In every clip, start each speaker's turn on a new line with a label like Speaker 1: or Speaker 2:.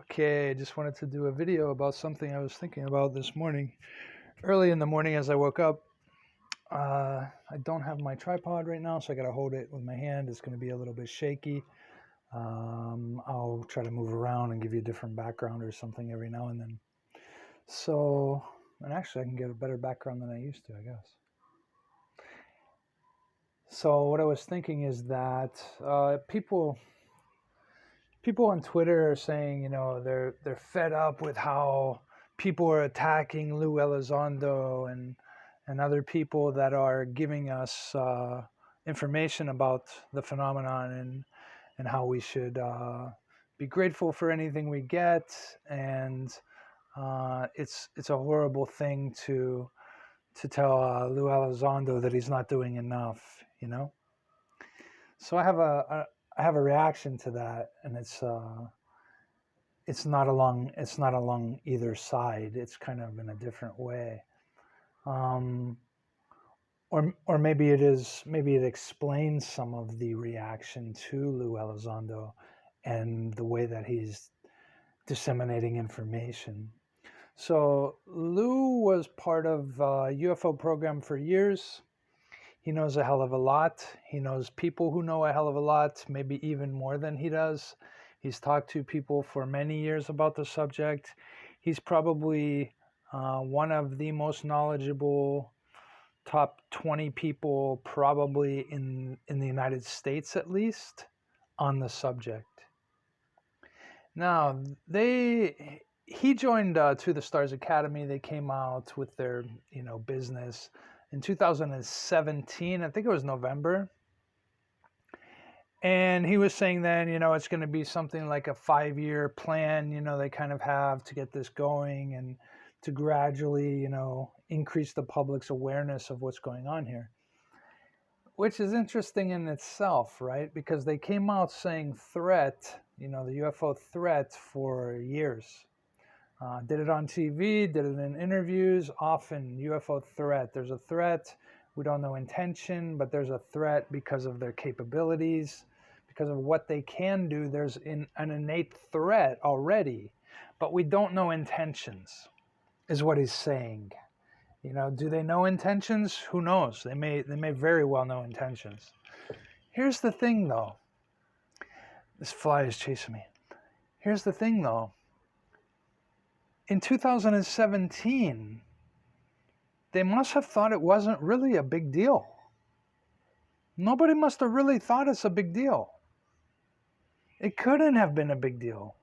Speaker 1: Okay, I just wanted to do a video about something I was thinking about this morning. Early in the morning as I woke up, I don't have my tripod right now, so I got to hold it with my hand. It's going to be a little bit shaky. I'll try to move around and give you a different background or something every now and then. So, and actually I can get a better background than I used to, I guess. So what I was thinking is that people on Twitter are saying, they're fed up with how people are attacking Lue Elizondo and other people that are giving us information about the phenomenon and how we should be grateful for anything we get. And it's a horrible thing to tell Lue Elizondo that he's not doing enough. So I have a reaction to that, and it's not along either side. It's kind of in a different way, um, or maybe it is. Maybe it explains some of the reaction to Lue Elizondo and the way that he's disseminating information. So Lou was part of a UFO program for years. He knows a hell of a lot. He knows people who know a hell of a lot, maybe even more than he does. He's talked to people for many years about the subject. He's probably one of the most knowledgeable top 20 people, probably in the United States at least, on the subject. Now, he joined To the Stars Academy. They came out with their business in 2017. I think it was November. And he was saying then, it's going to be something like a 5-year plan, they kind of have to get this going and to gradually, increase the public's awareness of what's going on here. Which is interesting in itself, right? Because they came out saying threat, the UFO threat for years. Did it on TV, did it in interviews, often UFO threat. There's a threat, we don't know intention, but there's a threat because of their capabilities, because of what they can do. There's an innate threat already, but we don't know intentions, is what he's saying. Do they know intentions? Who knows? They may very well know intentions. Here's the thing, though. This fly is chasing me. Here's the thing, though. In 2017, they must have thought it wasn't really a big deal. Nobody must have really thought it's a big deal. It couldn't have been a big deal.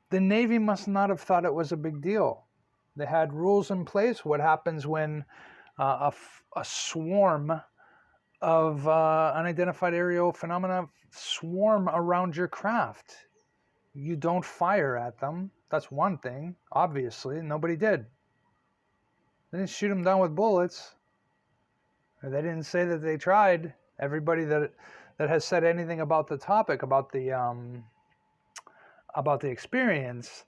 Speaker 1: The Navy must not have thought it was a big deal. They had rules in place. What happens when a swarm of unidentified aerial phenomena swarm around your craft? You don't fire at them. That's one thing. Obviously, nobody did. They didn't shoot them down with bullets. Or they didn't say that they tried. Everybody that has said anything about the topic, about the experience,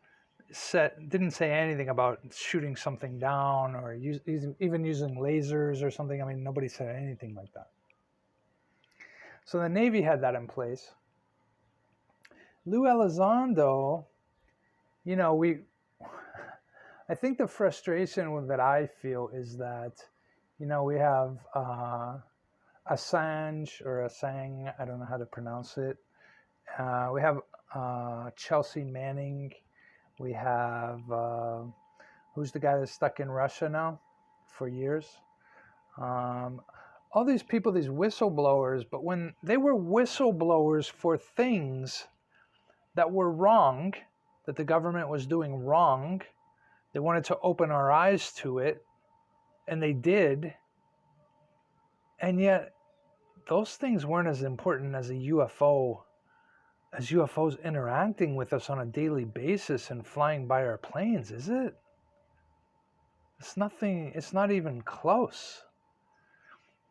Speaker 1: didn't say anything about shooting something down or even using lasers or something. I mean, nobody said anything like that. So the Navy had that in place. Lue Elizondo, I think the frustration that I feel is that, we have Assange or Assange, I don't know how to pronounce it. We have Chelsea Manning. We have, who's the guy that's stuck in Russia now for years? All these people, these whistleblowers, but when they were whistleblowers for things that were wrong, that the government was doing wrong, they wanted to open our eyes to it, and they did. And yet, those things weren't as important as UFOs interacting with us on a daily basis and flying by our planes, is it? It's nothing, it's not even close.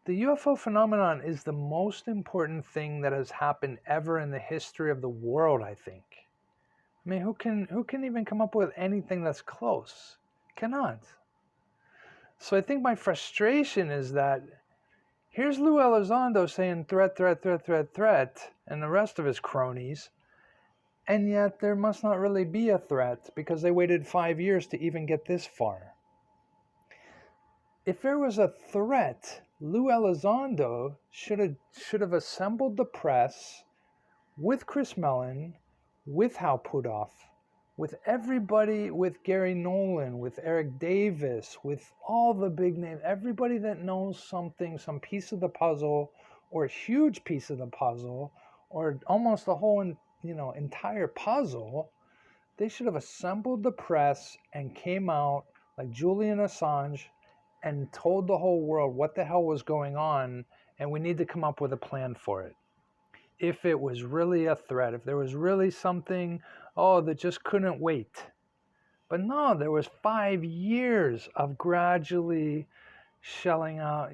Speaker 1: The UFO phenomenon is the most important thing that has happened ever in the history of the world, I think. I mean, who can even come up with anything that's close? Cannot. So I think my frustration is that here's Lue Elizondo saying threat, threat, threat, threat, threat, and the rest of his cronies. And yet there must not really be a threat because they waited 5 years to even get this far. If there was a threat, Lue Elizondo should have assembled the press with Chris Mellon, with Hal Puthoff, with everybody, with Gary Nolan, with Eric Davis, with all the big names, everybody that knows something, some piece of the puzzle, or a huge piece of the puzzle, or almost the whole, entire puzzle. They should have assembled the press and came out like Julian Assange and told the whole world what the hell was going on, and we need to come up with a plan for it. If it was really a threat, if there was really something, that just couldn't wait. But no, there was 5 years of gradually shelling out,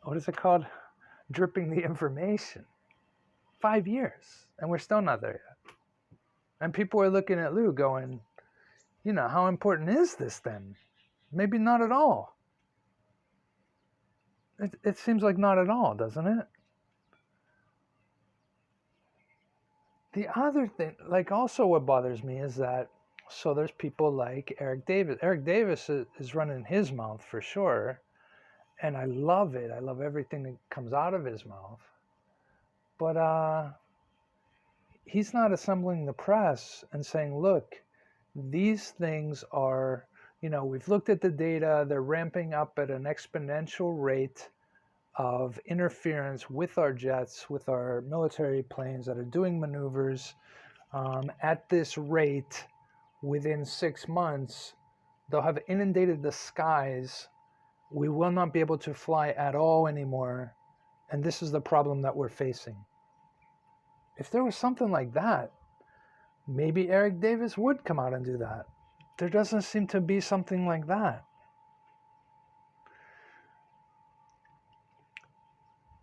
Speaker 1: what is it called? Dripping the information. 5 years, and we're still not there yet. And people are looking at Lue going, how important is this then? Maybe not at all. It seems like not at all, doesn't it? The other thing, also what bothers me is that, so there's people like Eric Davis. Eric Davis is running his mouth for sure, and I love it. I love everything that comes out of his mouth. But he's not assembling the press and saying, look, these things are, we've looked at the data, they're ramping up at an exponential rate of interference with our jets, with our military planes that are doing maneuvers. At this rate, within 6 months, they'll have inundated the skies. We will not be able to fly at all anymore. And this is the problem that we're facing. If there was something like that, maybe Eric Davis would come out and do that. There doesn't seem to be something like that.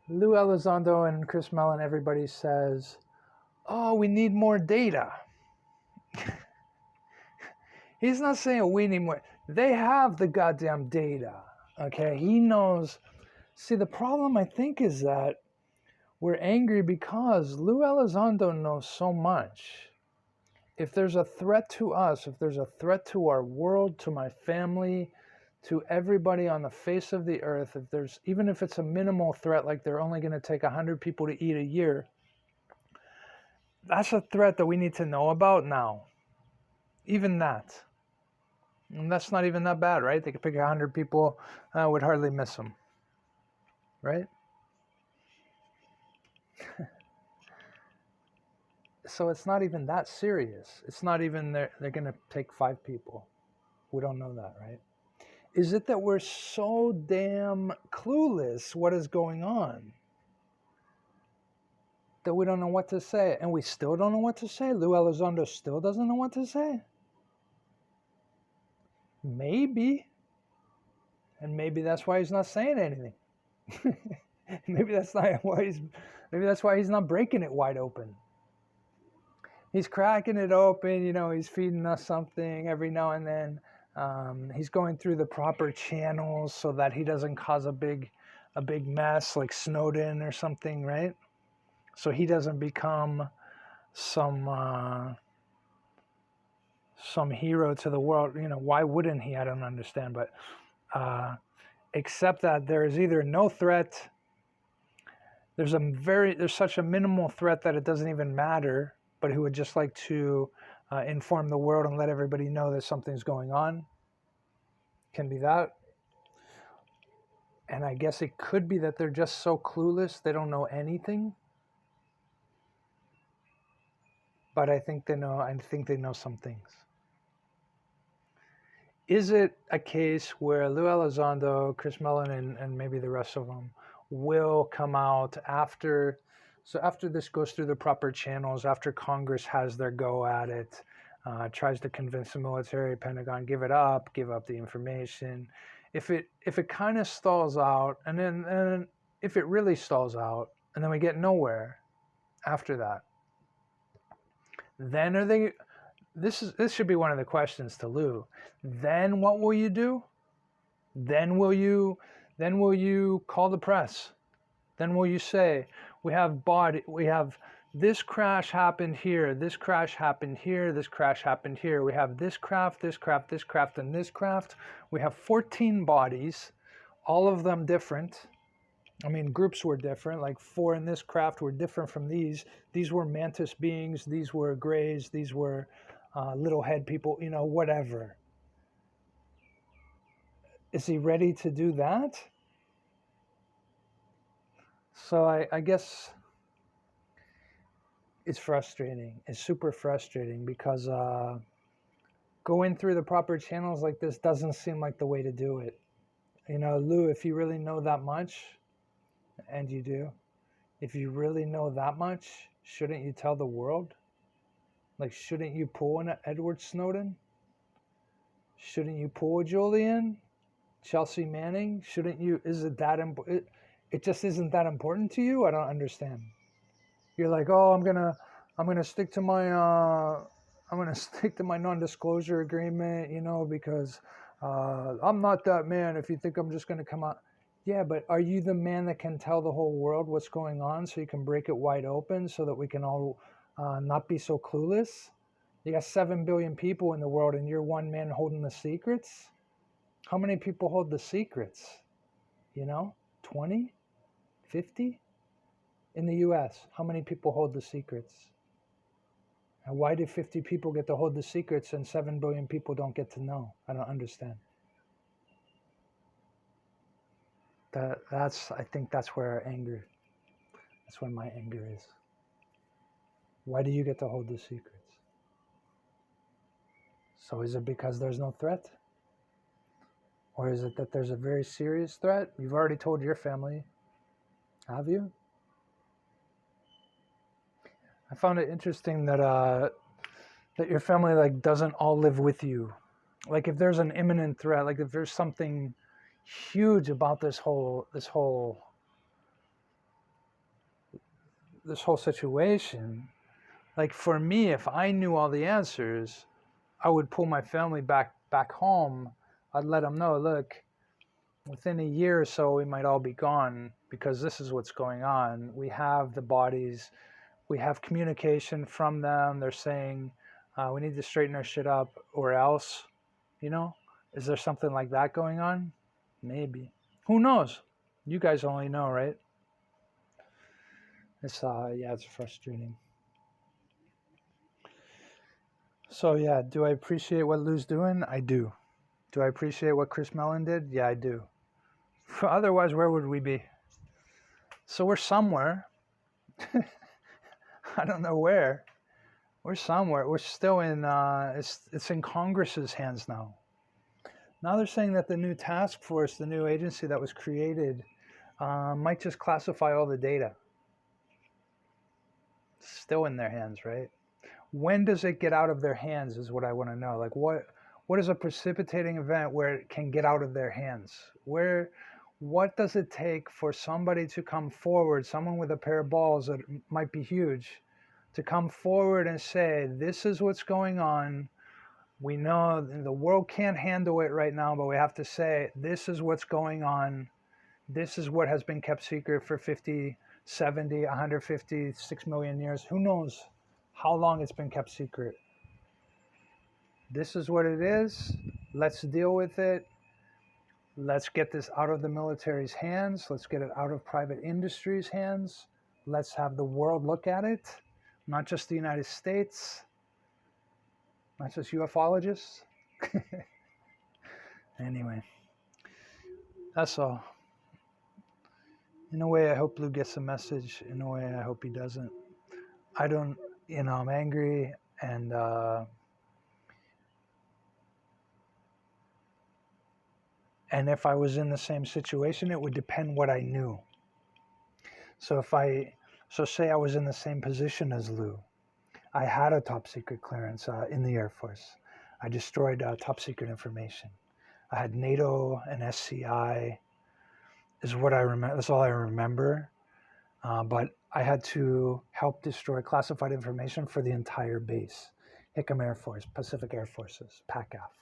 Speaker 1: Lue Elizondo and Chris Mellon, everybody says, we need more data. He's not saying we need more. They have the goddamn data. Okay, he knows. See, the problem, I think, is that we're angry because Lue Elizondo knows so much. If there's a threat to us, if there's a threat to our world, to my family, to everybody on the face of the earth, even if it's a minimal threat, like they're only going to take 100 people to eat a year, that's a threat that we need to know about now. Even that. And that's not even that bad, right? They could pick 100 people, would hardly miss them. Right? So it's not even that serious. It's not even they're going to take 5 people. We don't know that, right? Is it that we're so damn clueless what is going on that we don't know what to say? And we still don't know what to say? Lue Elizondo still doesn't know what to say? Maybe. And maybe that's why he's not saying anything. Maybe that's why he's not breaking it wide open. He's cracking it open, he's feeding us something every now and then. He's going through the proper channels so that he doesn't cause a big mess like Snowden or something, right? So he doesn't become some hero to the world. Why wouldn't he? I don't understand. But except that there is either no threat, there's such a minimal threat that it doesn't even matter, but he would just like to inform the world and let everybody know that something's going on. Can be that. And I guess it could be that they're just so clueless they don't know anything. But I think they know some things. Is it a case where Lue Elizondo, Chris Mellon, and maybe the rest of them will come out after this goes through the proper channels, after Congress has their go at it, tries to convince the military, Pentagon, give up the information. If it kind of stalls out, and then if it really stalls out, and then we get nowhere after that, then are they? This should be one of the questions to Lue. Then what will you do? Then will you call the press? Then will you say we have this crash happened here, this crash happened here, this crash happened here. We have this craft, this craft, this craft, and this craft. We have 14 bodies, all of them different. I mean, groups were different, like 4 in this craft were different from these. These were mantis beings, these were grays, these were little head people, you know, whatever. Is he ready to do that? So I guess it's frustrating. It's super frustrating because going through the proper channels like this doesn't seem like the way to do it. You know, Lou, if you really know that much, and you do, if you really know that much, shouldn't you tell the world? Like, shouldn't you pull an Edward Snowden? Shouldn't you pull a Julian? Chelsea Manning? Shouldn't you? Is it that important? It just isn't that important to you? I don't understand. You're like, oh, I'm gonna stick to my non-disclosure agreement, you know, because I'm not that man. If you think I'm just gonna come out, yeah, but are you the man that can tell the whole world what's going on, so you can break it wide open, so that we can all not be so clueless? You got 7 billion people in the world, and you're one man holding the secrets. How many people hold the secrets? You know, 20, 50? In the US, how many people hold the secrets? And why do 50 people get to hold the secrets and 7 billion people don't get to know? I don't understand. I think that's where that's where my anger is. Why do you get to hold the secrets? So is it because there's no threat? Or is it that there's a very serious threat? You've already told your family, have you? I found it interesting that that your family like doesn't all live with you. Like if there's an imminent threat, like if there's something huge about this whole situation, like for me, if I knew all the answers, I would pull my family back home. I'd let them know, look, within a year or so we might all be gone because this is what's going on. We have the bodies, we have communication from them. They're saying we need to straighten our shit up or else, you know. Is there something like that going on? Maybe. Who knows? You guys only know, right? It's it's frustrating. So yeah, do I appreciate what Lou's doing? I do. Do I appreciate what Chris Mellon did? Yeah, I do. Otherwise, where would we be? So we're somewhere. I don't know where. We're somewhere. We're still in. It's in Congress's hands now. Now they're saying that the new task force, the new agency that was created, might just classify all the data. It's still in their hands, right? When does it get out of their hands is what I want to know. Like what is a precipitating event where it can get out of their hands? What does it take for somebody to come forward, someone with a pair of balls that might be huge, to come forward and say, this is what's going on. We know the world can't handle it right now, but we have to say, this is what's going on. This is what has been kept secret for 50, 70, 150, 6 million years. Who knows how long it's been kept secret? This is what it is. Let's deal with it. Let's get this out of the military's hands. Let's get it out of private industry's hands. Let's have the world look at it, not just the United States, not just ufologists. Anyway, that's all. In a way, I hope Lou gets the message. In a way, I hope he doesn't. I don't, I'm angry, and if I was in the same situation, it would depend what I knew. So say I was in the same position as Lou. I had a top secret clearance in the Air Force. I destroyed top secret information. I had NATO and SCI is what I remember. That's all I remember. But I had to help destroy classified information for the entire base. Hickam Air Force, Pacific Air Forces, PACAF.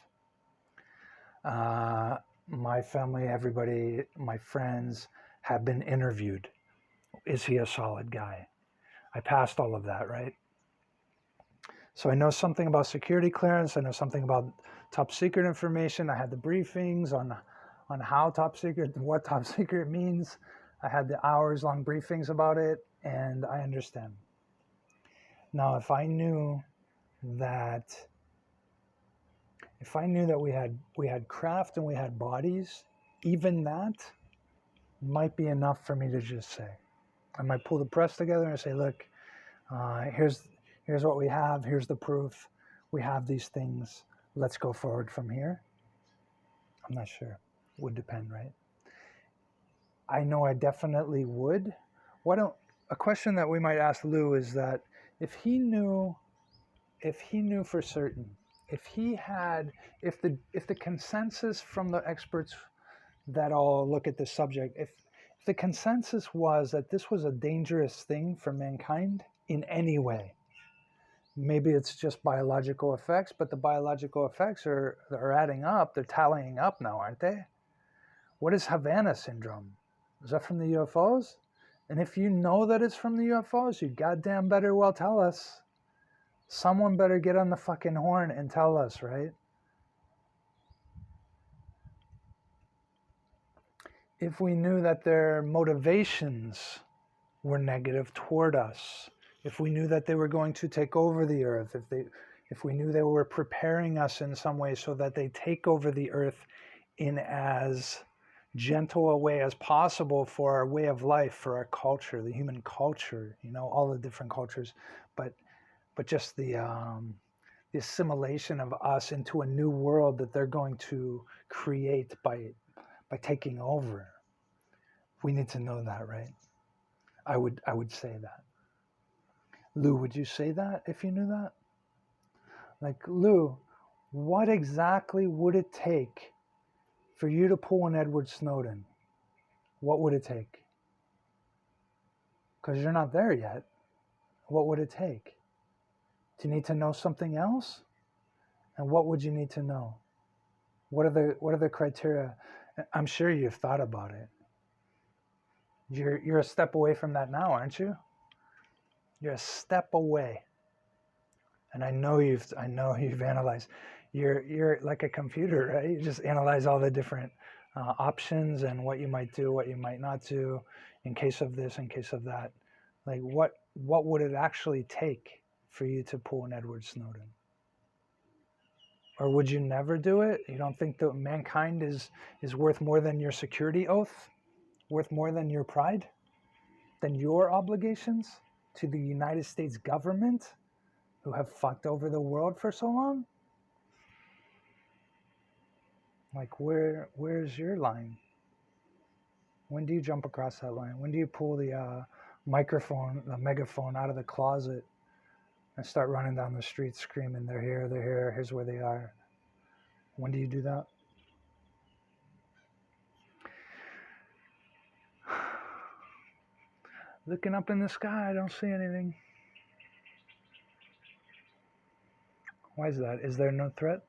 Speaker 1: My family, everybody, my friends have been interviewed. Is he a solid guy? I passed all of that, right? So I know something about security clearance. I know something about top secret information. I had the briefings on how top secret, what top secret means. I had the hours-long briefings about it, and I understand. Now, if I knew that we had craft and we had bodies, even that might be enough for me to just say. I might pull the press together and say, look, here's what we have. Here's the proof. We have these things. Let's go forward from here. I'm not sure. It would depend, right? I know I definitely would. A question that we might ask Lue is that if he knew for certain, if the consensus from the experts that all look at this subject, if the consensus was that this was a dangerous thing for mankind in any way, maybe it's just biological effects, but the biological effects are adding up. They're tallying up now, aren't they? What is Havana syndrome? Is that from the UFOs? And if you know that it's from the UFOs, you goddamn better well tell us. Someone better get on the fucking horn and tell us, right? If we knew that their motivations were negative toward us, if we knew that they were going to take over the earth, if we knew they were preparing us in some way so that they take over the earth in as gentle a way as possible for our way of life, for our culture, the human culture, all the different cultures, but just the assimilation of us into a new world that they're going to create by taking over. We need to know that, right? I would say that. Lou, would you say that if you knew that? Like, Lou, what exactly would it take for you to pull an Edward Snowden? What would it take? Because you're not there yet. What would it take? Do you need to know something else? And what would you need to know? What are the criteria? I'm sure you've thought about it. You're a step away from that now, aren't you? You're a step away. And I know you've analyzed. You're like a computer, right? You just analyze all the different options and what you might do, what you might not do, in case of this, in case of that. Like what would it actually take for you to pull an Edward Snowden? Or would you never do it? You don't think that mankind is worth more than your security oath? Worth more than your pride? Than your obligations to the United States government, who have fucked over the world for so long? Like, where's your line? When do you jump across that line? When do you pull the megaphone out of the closet and start running down the street screaming, they're here, here's where they are? When do you do that? Looking up in the sky, I don't see anything. Why is that? Is there no threat?